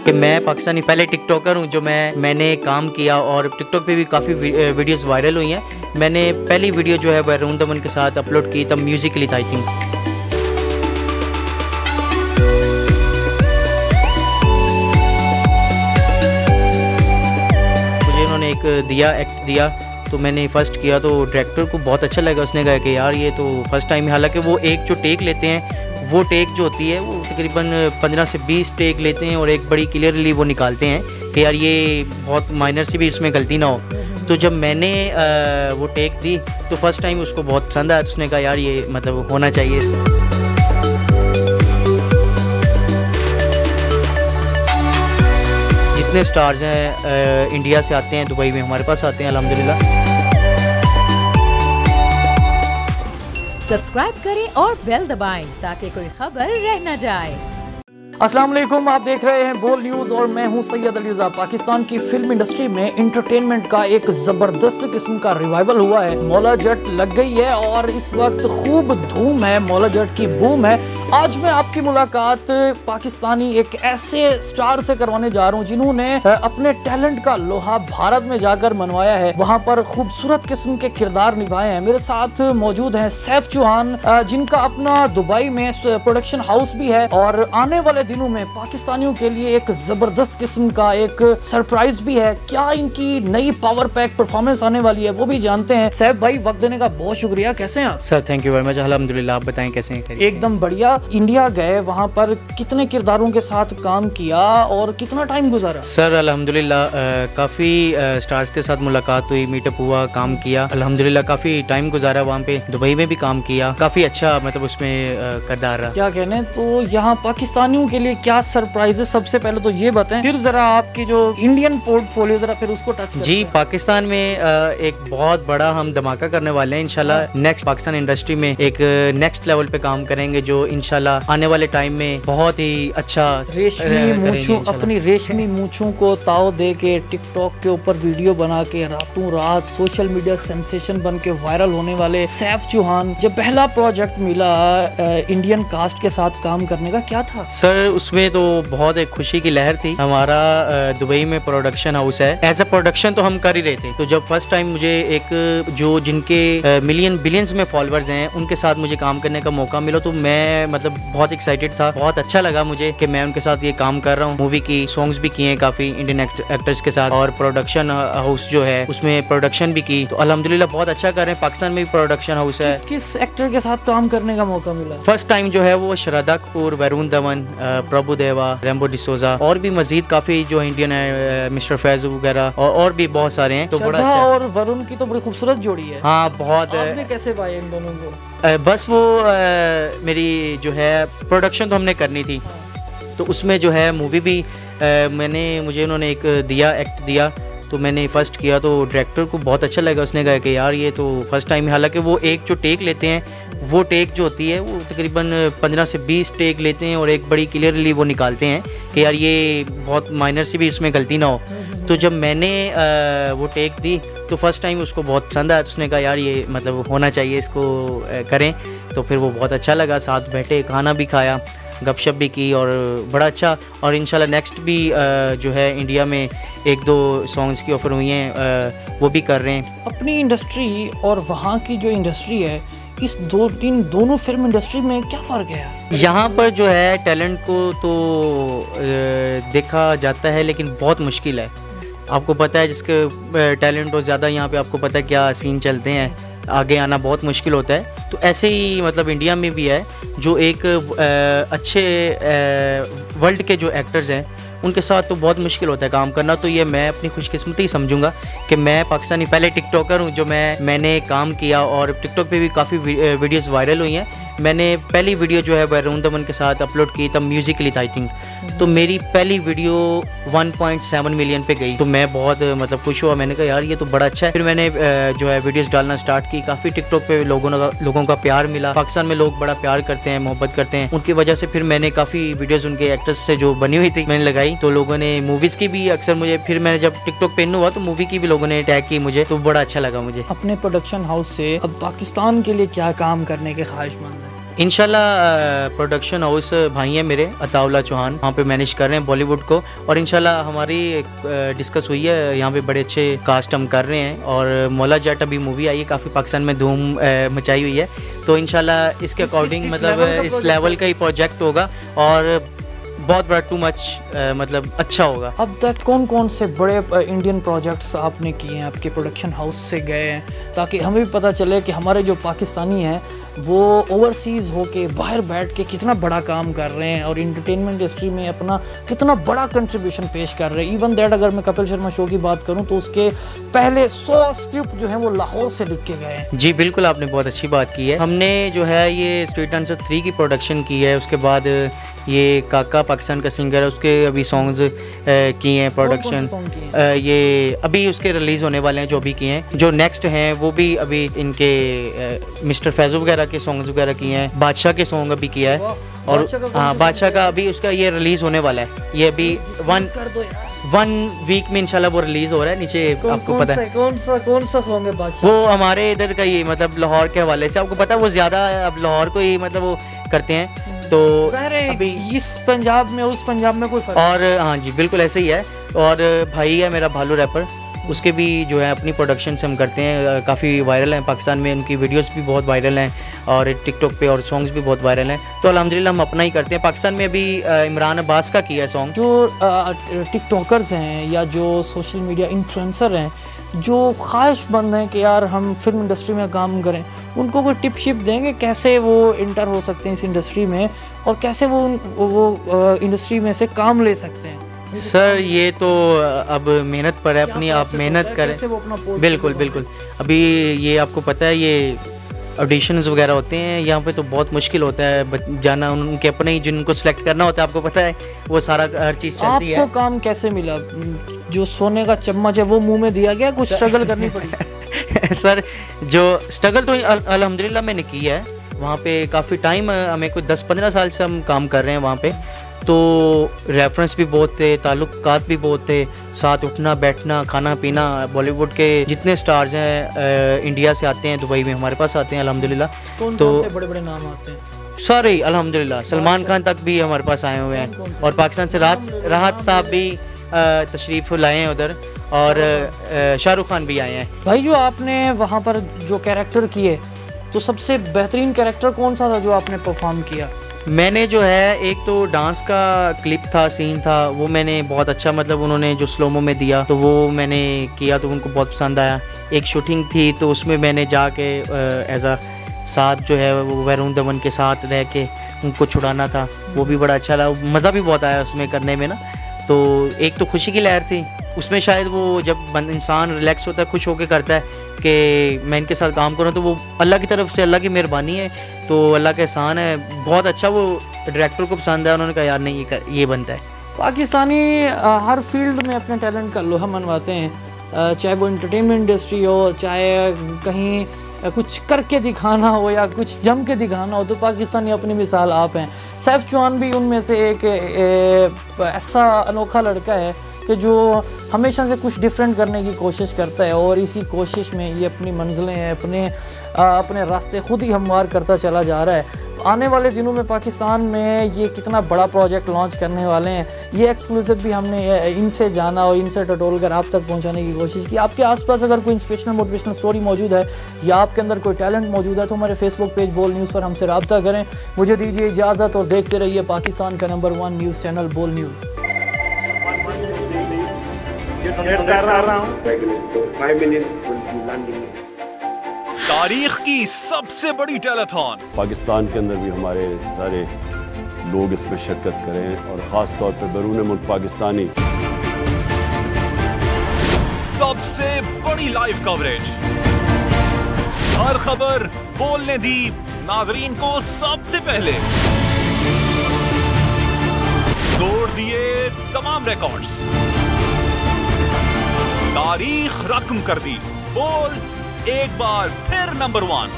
कि मैं पाकिस्तानी पहले टिकटॉकर हूँ जो मैंने काम किया और टिकटॉक पे भी काफ़ी वीडियोस वायरल हुई हैं। मैंने पहली वीडियो जो है वरुण धवन के साथ अपलोड की तब म्यूजिकली था आई थिंक। मुझे उन्होंने एक एक्ट दिया तो मैंने फ़र्स्ट किया तो डायरेक्टर को बहुत अच्छा लगा। उसने कहा कि यार ये तो फर्स्ट टाइम है। हालांकि वो एक जो टेक लेते हैं वो टेक जो होती है वो तकरीबन 15 से 20 टेक लेते हैं और एक बड़ी क्लियरली वो निकालते हैं कि यार ये बहुत माइनर से भी इसमें गलती ना हो। तो जब मैंने वो टेक दी तो फर्स्ट टाइम उसको बहुत पसंद आया। तो उसने कहा यार ये मतलब होना चाहिए इसमें। जितने स्टार्स हैं इंडिया से आते हैं, दुबई में हमारे पास आते हैं अल्हम्दुलिल्लाह। सब्सक्राइब करें और बेल दबाएं ताकि कोई खबर रह न जाए। अस्सलाम वालेकुम, आप देख रहे हैं बोल न्यूज़ और मैं हूं सैयद अली रज़ा। पाकिस्तान की फिल्म इंडस्ट्री में इंटरटेनमेंट का एक ज़बरदस्त किस्म का रिवाइवल हुआ है। मौला जट लग गई है और इस वक्त खूब धूम है, मौला जट की बूम है। आज मैं आपकी मुलाकात पाकिस्तानी एक ऐसे स्टार से करवाने जा रहा हूं जिन्होंने अपने टैलेंट का लोहा भारत में जाकर मनवाया है, वहां पर खूबसूरत किस्म के किरदार निभाए हैं। मेरे साथ मौजूद हैं सैफ चौहान, जिनका अपना दुबई में प्रोडक्शन हाउस भी है और आने वाले दिनों में पाकिस्तानियों के लिए एक जबरदस्त किस्म का एक सरप्राइज भी है। क्या इनकी नई पावर पैक परफॉर्मेंस आने वाली है वो भी जानते हैं। सैफ भाई, वक्त देने का बहुत शुक्रिया। कैसे हैं आप? Sir thank you very much, अल्हम्दुलिल्लाह। आप बताएं कैसे हैं? एकदम बढ़िया। इंडिया गए, वहाँ पर कितने किरदारों के साथ काम किया और कितना टाइम गुजारा? सर अल्हम्दुलिल्लाह काफ़ी स्टार्स के साथ मुलाकात हुई, मीटअप हुआ, काम किया अल्हम्दुलिल्लाह। काफ़ी टाइम गुजारा वहाँ पे, दुबई में भी काम किया, काफ़ी अच्छा मतलब उसमें किरदार रहा। क्या कहने, तो यहाँ पाकिस्तानियों के लिए क्या सरप्राइजेस, सबसे पहले तो ये बताएं, फिर जरा आपकी जो इंडियन पोर्टफोलियो जरा फिर उसको टच जी। पाकिस्तान में एक बहुत बड़ा हम धमाका करने वाले हैं इंशाल्लाह। नेक्स्ट पाकिस्तान इंडस्ट्री में एक नेक्स्ट लेवल पे काम करेंगे जो इंशाल्लाह आने वाले टाइम में बहुत ही अच्छा रेशमी मूंछों, अपनी रेशमी मूंछों को ताव दे के टिकटॉक के ऊपर वीडियो बना के रातों रात सोशल मीडिया सेंसेशन बन के वायरल होने वाले सैफ चौहान, जब पहला प्रोजेक्ट मिला इंडियन कास्ट के साथ काम करने का, क्या था? सर उसमें तो बहुत एक खुशी की लहर थी। हमारा दुबई में प्रोडक्शन हाउस है, एज अ प्रोडक्शन तो हम कर ही रहे थे। तो जब फर्स्ट टाइम मुझे एक जो जिनके मिलियन बिलियंस में फॉलोअर्स हैं उनके साथ मुझे काम करने का मौका मिला तो मैं मतलब बहुत एक्साइटेड था। बहुत अच्छा लगा मुझे कि मैं उनके साथ ये काम कर रहा हूँ। मूवी की सॉन्ग्स भी किए हैं काफी इंडियन एक्टर्स के साथ और प्रोडक्शन हाउस जो है उसमें प्रोडक्शन भी की। तो अल्हम्दुलिल्लाह बहुत अच्छा कर रहे हैं। पाकिस्तान में भी प्रोडक्शन हाउस है। किस एक्टर के साथ काम करने का मौका मिला? फर्स्ट टाइम जो है वो श्रद्धा कपूर, वरुण धवन, प्रभु देवा, रेम्बो डिसोजा और भी मजीद काफी जो इंडियन है, मिस्टर फैज वगैरह और भी बहुत सारे हैं। तो बड़ा अच्छा और वरुण की तो बड़ी खूबसूरत जोड़ी है। हाँ बहुत। आपने कैसे पाया इन दोनों को? बस वो मेरी जो है प्रोडक्शन तो हमने करनी थी तो उसमें जो है मूवी भी मुझे उन्होंने एक एक्ट दिया तो मैंने फ़र्स्ट किया तो डायरेक्टर को बहुत अच्छा लगा। उसने कहा कि यार ये तो फर्स्ट टाइम है। हालांकि वो एक जो टेक लेते हैं वो टेक जो होती है वो तकरीबन 15 से 20 टेक लेते हैं और एक बड़ी क्लियरली वो निकालते हैं कि यार ये बहुत माइनर से भी इसमें गलती ना हो। तो जब मैंने वो टेक दी तो फर्स्ट टाइम उसको बहुत पसंद आया। तो उसने कहा यार ये मतलब होना चाहिए, इसको करें। तो फिर वो बहुत अच्छा लगा, साथ बैठे, खाना भी खाया, गपशप भी की और बड़ा अच्छा। और इंशाल्लाह नेक्स्ट भी जो है इंडिया में 1-2 सॉन्ग्स की ऑफ़र हुई हैं, वो भी कर रहे हैं। अपनी इंडस्ट्री और वहाँ की जो इंडस्ट्री है, इस दोनों फिल्म इंडस्ट्री में क्या फ़र्क है? यहाँ पर जो है टैलेंट को तो देखा जाता है लेकिन बहुत मुश्किल है। आपको पता है जिसके टैलेंट हो ज़्यादा, यहाँ पे आपको पता है क्या सीन चलते हैं, आगे आना बहुत मुश्किल होता है। तो ऐसे ही मतलब इंडिया में भी है जो एक अच्छे वर्ल्ड के जो एक्टर्स हैं उनके साथ तो बहुत मुश्किल होता है काम करना। तो ये मैं अपनी खुशकिस्मती समझूंगा कि मैं पाकिस्तानी पहले टिकटॉकर हूँ जो मैंने काम किया और टिकटॉक पे भी काफ़ी वीडियोस वायरल हुई हैं। मैंने पहली वीडियो जो है वरुण धवन के साथ अपलोड की तब म्यूजिकली था आई थिंक। तो मेरी पहली वीडियो 1.7 मिलियन पे गई तो मैं बहुत मतलब खुश हुआ। मैंने कहा यार ये तो बड़ा अच्छा है। फिर मैंने जो है वीडियोस डालना स्टार्ट की। काफ़ी टिकटॉक पे लोगों का प्यार मिला। पाकिस्तान में लोग बड़ा प्यार करते हैं, मोहब्बत करते हैं। उनकी वजह से फिर मैंने काफ़ी वीडियोस उनके एक्टर्स से जो बनी हुई थी मैंने लगाई। तो लोगों ने मूवीज़ की भी अक्सर मुझे, फिर मैंने जब टिकटॉक पे इन हुआ तो मूवी की भी लोगों ने टैग की मुझे, तो बड़ा अच्छा लगा मुझे। अपने प्रोडक्शन हाउस से अब पाकिस्तान के लिए क्या काम करने के ख्वाहिशमंद है? इंशाल्लाह प्रोडक्शन हाउस भाई हैं मेरे अताउल्ला चौहान, वहाँ पे मैनेज कर रहे हैं बॉलीवुड को, और इंशाल्लाह हमारी डिस्कस हुई है, यहाँ पे बड़े अच्छे कास्ट हम कर रहे हैं। और मौला जट अभी मूवी आई है, काफ़ी पाकिस्तान में धूम मचाई हुई है, तो इंशाल्लाह इसके अकॉर्डिंग मतलब इस लेवल का ही प्रोजेक्ट होगा और बहुत बड़ा टू मच मतलब अच्छा होगा। अब तक कौन कौन से बड़े इंडियन प्रोजेक्ट्स आपने किए हैं, आपके प्रोडक्शन हाउस से गए हैं, ताकि हमें भी पता चले कि हमारे जो पाकिस्तानी हैं वो ओवरसीज़ होके बाहर बैठ के कितना बड़ा काम कर रहे हैं और इंटरटेनमेंट इंडस्ट्री में अपना कितना बड़ा कंट्रीब्यूशन पेश कर रहे हैं। इवन दैट अगर मैं कपिल शर्मा शो की बात करूं तो उसके पहले 100 स्क्रिप्ट जो हैं वो लाहौर से लिख के गए हैं। जी बिल्कुल, आपने बहुत अच्छी बात की है। हमने जो है ये स्ट्रीट डांसर 3 की प्रोडक्शन की है, उसके बाद ये काका पाकिस्तान का सिंगर है, उसके अभी सॉन्ग्स किए हैं प्रोडक्शन। ये अभी उसके रिलीज़ होने वाले हैं जो अभी किए हैं, जो नेक्स्ट हैं वो भी अभी इनके मिस्टर फैज़ू वगैरह के सॉन्ग्स वगैरह किए हैं, बादशाह के सॉन्ग अभी किया है, और हाँ बादशाह का अभी उसका ये रिलीज़ होने वाला है, ये अभी 1 वीक में इंशाल्लाह वो रिलीज़ हो रहा है। नीचे आपको पता है कौन सा सॉन्ग है बादशाह? वो हमारे इधर का ही मतलब लाहौर के हवाले से, आपको पता है वो ज़्यादा अब लाहौर को ही मतलब वो करते हैं, तो अभी इस पंजाब में उस पंजाब में कोई फर्क और हाँ जी बिल्कुल ऐसे ही है। और भाई है मेरा भालू रैपर, उसके भी जो है अपनी प्रोडक्शन से हम करते हैं, काफ़ी वायरल हैं पाकिस्तान में, उनकी वीडियोस भी बहुत वायरल हैं और टिकटॉक पे और सॉन्ग्स भी बहुत वायरल हैं, तो अल्हम्दुलिल्लाह हम अपना ही करते हैं। पाकिस्तान में अभी इमरान अब्बास का किया है सॉन्ग। जो टिकटॉकर्स हैं या जो सोशल मीडिया इन्फ्लुएंसर हैं जो ख्वाहिशमंद हैं कि यार हम फिल्म इंडस्ट्री में काम करें, उनको कोई टिप शिप देंगे कैसे वो इंटर हो सकते हैं इस इंडस्ट्री में और कैसे वो इंडस्ट्री में से काम ले सकते हैं? सर ये तो अब मेहनत पर है अपनी, आप मेहनत करें। बिल्कुल बिल्कुल, अभी ये आपको पता है ये ऑडिशंस वगैरह होते हैं यहाँ पे, तो बहुत मुश्किल होता है जाना, उनके अपने ही जिनको सिलेक्ट करना होता है, आपको पता है वो सारा हर चीज़ चलती है। आपको काम कैसे मिला? जो सोने का चम्मच है वो मुंह में दिया गया, कुछ स्ट्रगल करनी पड़ी? सर जो स्ट्रगल तो अल्हम्दुलिल्लाह मैंने की है, वहाँ पे काफ़ी टाइम हमें कोई 10-15 साल से हम काम कर रहे हैं वहाँ पे, तो रेफरेंस भी बहुत थे, ताल्लुकात भी बहुत थे, साथ उठना बैठना खाना पीना। बॉलीवुड के जितने स्टार्स हैं इंडिया से आते हैं, दुबई में हमारे पास आते हैं अल्हम्दुलिल्लाह। तो बड़े बड़े नाम आते हैं सारे अल्हम्दुलिल्लाह, सलमान खान तक भी हमारे पास आए हुए हैं, और पाकिस्तान से राहत साहब भी तशरीफ़ लाए हैं उधर, और शाहरुख खान भी आए हैं। भाई जो आपने वहाँ पर जो कैरेक्टर किए, तो सबसे बेहतरीन कैरेक्टर कौन सा था जो आपने परफॉर्म किया? मैंने जो है एक तो डांस का क्लिप था, सीन था, वो मैंने बहुत अच्छा मतलब उन्होंने जो स्लोमो में दिया तो वो मैंने किया, तो उनको बहुत पसंद आया। एक शूटिंग थी तो उसमें मैंने जाके एज अ साथ जो है वो वरुण धवन के साथ रह के उनको छुड़ाना था, वो भी बड़ा अच्छा लगा, मज़ा भी बहुत आया उसमें करने में ना। तो एक तो खुशी की लहर थी उसमें, शायद वो जब इंसान रिलैक्स होता है, खुश होकर करता है कि मैं इनके साथ काम करूँ, तो वो अल्लाह की तरफ से, अल्लाह की मेहरबानी है, तो अल्लाह का एहसान है। बहुत अच्छा वो डायरेक्टर को पसंद है, उन्होंने कहा यार नहीं ये बनता है। पाकिस्तानी हर फील्ड में अपने टैलेंट का लोहा मनवाते हैं, चाहे वो इंटरटेनमेंट इंडस्ट्री हो, चाहे कहीं कुछ करके दिखाना हो या कुछ जम के दिखाना हो, तो पाकिस्तानी अपनी मिसाल आप हैं। सैफ चौहान भी उनमें से एक ऐसा अनोखा लड़का है कि जो हमेशा से कुछ डिफरेंट करने की कोशिश करता है, और इसी कोशिश में ये अपनी मंजिलें अपने रास्ते खुद ही हमवार करता चला जा रहा है। आने वाले दिनों में पाकिस्तान में ये कितना बड़ा प्रोजेक्ट लॉन्च करने वाले हैं, ये एक्सक्लूसिव भी हमने इनसे जाना और इनसे टटोल कर आप तक पहुंचाने की कोशिश की। आपके आसपास अगर कोई इंस्पिरेशनल मोटिवेशनल स्टोरी मौजूद है या आपके अंदर कोई टैलेंट मौजूद है, तो हमारे फेसबुक पेज बोल न्यूज़ पर हमसे रब्ता करें। मुझे दीजिए इजाज़त और देखते रहिए पाकिस्तान का नंबर 1 न्यूज़ चैनल बोल न्यूज़। तारीख की सबसे बड़ी टेलीथॉन, पाकिस्तान के अंदर भी हमारे सारे लोग इसमें शिरकत करें, और ख़ास तौर पर बैरून मुल्क पाकिस्तानी। सबसे बड़ी लाइव कवरेज, हर खबर बोलने दी नाजरीन को सबसे पहले, तोड़ दिए तमाम रिकॉर्ड्स, तारीख रकम कर दी, बोल एक बार फिर नंबर 1।